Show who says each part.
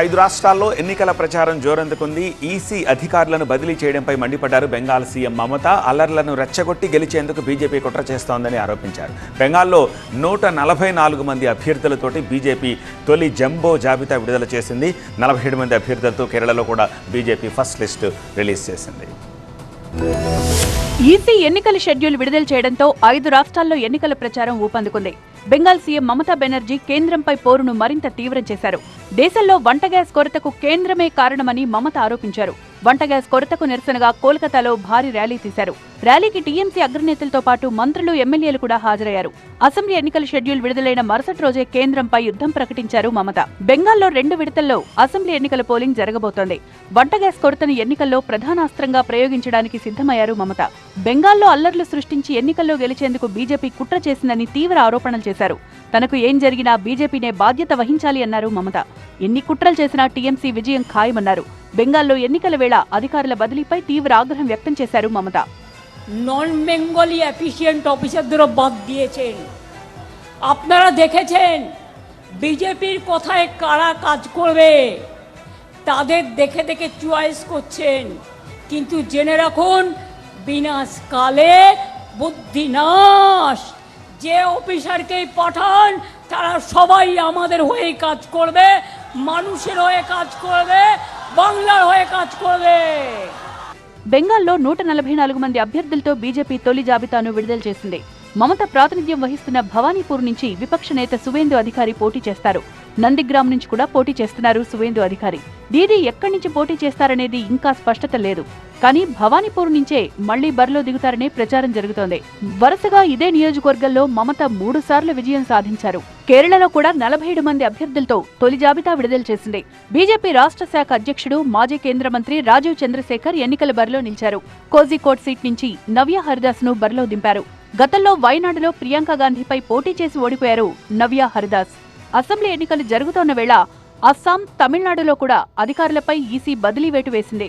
Speaker 1: 5 రాష్ట్రాల్లో ఎన్నికల ప్రచారం జోరందుకుంది. ఈసీ అధికారులను బదిలీ చేయడంపై మండిపడ్డారు బెంగాల్ సీఎం మమత. అల్లర్లను రెచ్చగొట్టి గెలిచేందుకు బీజేపీ కుట్ర చేస్తోందని ఆరోపించారు. బెంగాల్లో 144 మంది అభ్యర్థులతోటి బీజేపీ తొలి జంబో జాబితా విడుదల చేసింది. 47 మంది అభ్యర్థులతో కేరళలో కూడా బీజేపీ ఫస్ట్ లిస్ట్ రిలీజ్ చేసింది.
Speaker 2: ఈసీ ఎన్నికల షెడ్యూల్ విడుదల చేయడంతో 5 రాష్ట్రాల్లో ఎన్నికల ప్రచారం ఊపందుకుంది. బెంగాల్ సీఎం మమతా బెనర్జీ కేంద్రంపై పోరును మరింత తీవ్రం చేశారు. దేశంలో వంట గ్యాస్ కొరతకు కేంద్రమే కారణమని మమత ఆరోపించారు. వంట గ్యాస్ కొరతకు నిరసనగా కోల్కతాలో భారీ ర్యాలీ తీశారు. ర్యాలీకి టీఎంసీ అగ్రనేతలతో పాటు మంత్రులు, ఎమ్మెల్యేలు కూడా హాజరయ్యారు. అసెంబ్లీ ఎన్నికల షెడ్యూల్ విడుదలైన మరుసటి రోజే కేంద్రంపై యుద్ధం ప్రకటించారు మమత. బెంగాల్లో 2 విడతల్లో అసెంబ్లీ ఎన్నికల పోలింగ్ జరగబోతోంది. వంట గ్యాస్ కొరతను ఎన్నికల్లో ప్రధానాస్త్రంగా ప్రయోగించడానికి సిద్ధమయ్యారు మమత. బెంగాల్లో అల్లర్లు సృష్టించి ఎన్నికల్లో గెలిచేందుకు బీజేపీ కుట్ర చేసిందని తీవ్ర ఆరోపణలు చేశారు. తనకు ఏం జరిగినా బీజేపీనే బాధ్యత వహించాలి అన్నారు మమత. ఎన్ని కుట్రలు చేసినా టీఎంసీ విజయం ఖాయమన్నారు. బెంగాల్లో ఎన్నికల వేళ అధికారుల బదిలీపై తీవ్ర ఆగ్రహం వ్యక్తం చేశారు మమత.
Speaker 3: নন বেঙ্গলি এফিসিয়েন্ট অফিসারদেরও বাদ দিয়েছেন। আপনারা দেখেছেন বিজেপির কথায় কারা কাজ করবে, তাদের দেখে দেখে চয়েস করছেন। কিন্তু জেনে রাখুন, বিনাশকালে বুদ্ধিনাশ। যে অফিসারকেই পাঠান তারা সবাই আমাদের হয়ে কাজ করবে, মানুষের হয়ে কাজ করবে, বাংলার হয়ে কাজ করবে।
Speaker 2: బెంగాల్లో 144 మంది అభ్యర్థులతో బీజేపీ తొలి జాబితాను విడుదల చేసింది. మమత ప్రాతినిధ్యం వహిస్తున్న భవానీపూర్ నుంచి విపక్ష నేత సువేందు అధికారి పోటీ చేస్తారు. నందిగ్రామ్ నుంచి కూడా పోటీ చేస్తున్నారు సువేందు అధికారి. దీదీ ఎక్కడి నుంచి పోటీ చేస్తారనేది ఇంకా స్పష్టత లేదు. కానీ భవానీపూర్ నుంచే మళ్లీ బరిలో దిగుతారనే ప్రచారం జరుగుతోంది. వరుసగా ఇదే నియోజకవర్గంలో మమత 3 సార్లు విజయం సాధించారు. కేరళలో కూడా 47 మంది అభ్యర్థులతో తొలి జాబితా విడుదల చేసింది. బీజేపీ రాష్ట్ర శాఖ అధ్యక్షుడు, మాజీ కేంద్ర మంత్రి రాజీవ్ చంద్రశేఖర్ ఎన్నికల బరిలో నిలిచారు. కోజికోడ్ సీట్ నుంచి నవ్య హరిదాస్ ను బరిలో దింపారు. గతంలో వైనాడులో ప్రియాంక గాంధీపై పోటీ చేసి ఓడిపోయారు నవ్య హరిదాస్. అసెంబ్లీ ఎన్నికలు జరుగుతోన్న వేళ అస్సాం, తమిళనాడులో కూడా అధికారులపై ఈసీ బదిలీ వేటు వేసింది.